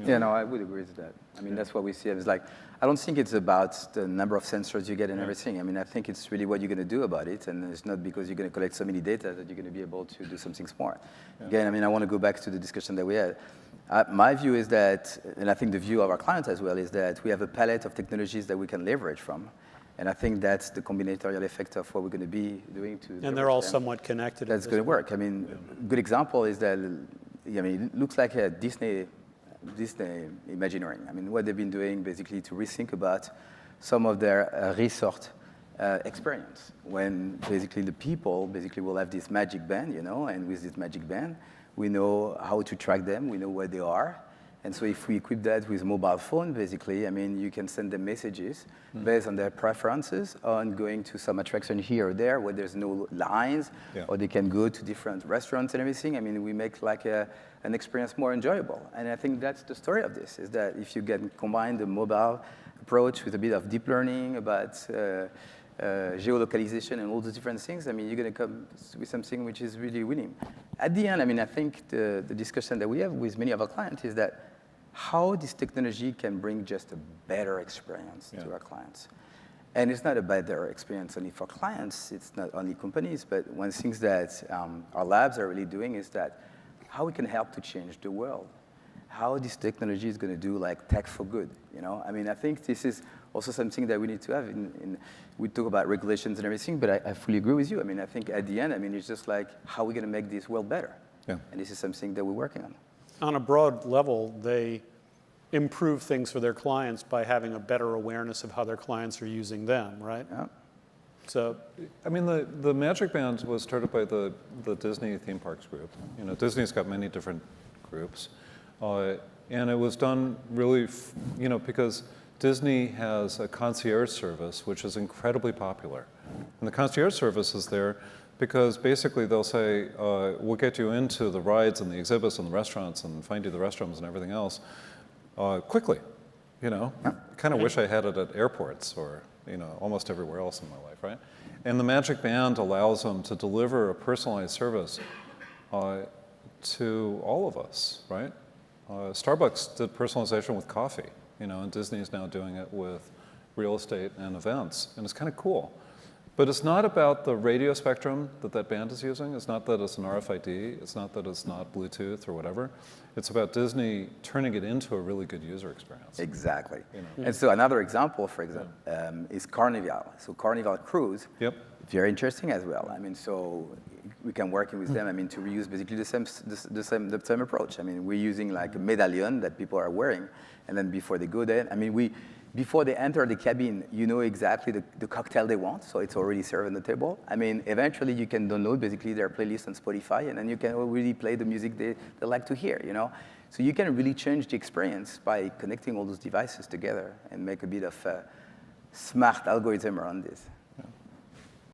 Yeah, no, I would agree with that. I mean, that's what we see. It's like, I don't think it's about the number of sensors you get and everything. I mean, I think it's really what you're going to do about it, and it's not because you're going to collect so many data that you're going to be able to do something smart. Again, I mean, I want to go back to the discussion that we had. My view is that, and I think the view of our clients as well, is that we have a palette of technologies that we can leverage from. And I think that's the combinatorial effect of what we're going to be doing to. And they're all somewhat connected. That's going to work. I mean, a good example is that, I mean, it looks like a Disney Imagineering. I mean, what they've been doing basically to rethink about some of their resort experience, when basically the people basically will have this magic band, you know, and with this magic band, we know how to track them, we know where they are. And so if we equip that with mobile phone, basically, I mean, you can send them messages based on their preferences on going to some attraction here or there where there's no lines, or they can go to different restaurants and everything. I mean, we make like an experience more enjoyable. And I think that's the story of this, is that if you can combine the mobile approach with a bit of deep learning about geolocalization and all those different things, I mean, you're going to come with something which is really winning. At the end, I mean, I think the discussion that we have with many of our clients is that how this technology can bring just a better experience to our clients. And it's not a better experience only for clients, it's not only companies, but one thing that our labs are really doing is that how we can help to change the world. How this technology is going to do like tech for good, you know? I mean, I think this is also something that we need to have we talk about regulations and everything, but I fully agree with you. I mean, I think at the end, I mean, it's just like, how are we going to make this world better? And this is something that we're working on. On a broad level, they improve things for their clients by having a better awareness of how their clients are using them, right? Yeah. So, I mean, the Magic Band was started by the Disney theme parks group. You know, Disney's got many different groups, and it was done really, you know, because Disney has a concierge service which is incredibly popular, and the concierge service is there because basically they'll say, we'll get you into the rides and the exhibits and the restaurants and find you the restrooms and everything else quickly, you know. I kind of wish I had it at airports or, you know, almost everywhere else in my life, right? And the Magic Band allows them to deliver a personalized service to all of us, right? Starbucks did personalization with coffee, you know, and Disney's now doing it with real estate and events, and it's kind of cool. But it's not about the radio spectrum that band is using. It's not that it's an RFID. It's not that it's not Bluetooth or whatever. It's about Disney turning it into a really good user experience. Exactly. You know? And so another example, for example, is Carnival. So Carnival Cruise, very interesting as well. I mean, so we can work with them, I mean, to reuse basically the same approach. I mean, we're using like a medallion that people are wearing, and then before they go there, I mean, before they enter the cabin, you know exactly the cocktail they want, so it's already served on the table. I mean, eventually you can download basically their playlist on Spotify, and then you can already play the music they like to hear, you know? So you can really change the experience by connecting all those devices together and make a bit of a smart algorithm around this.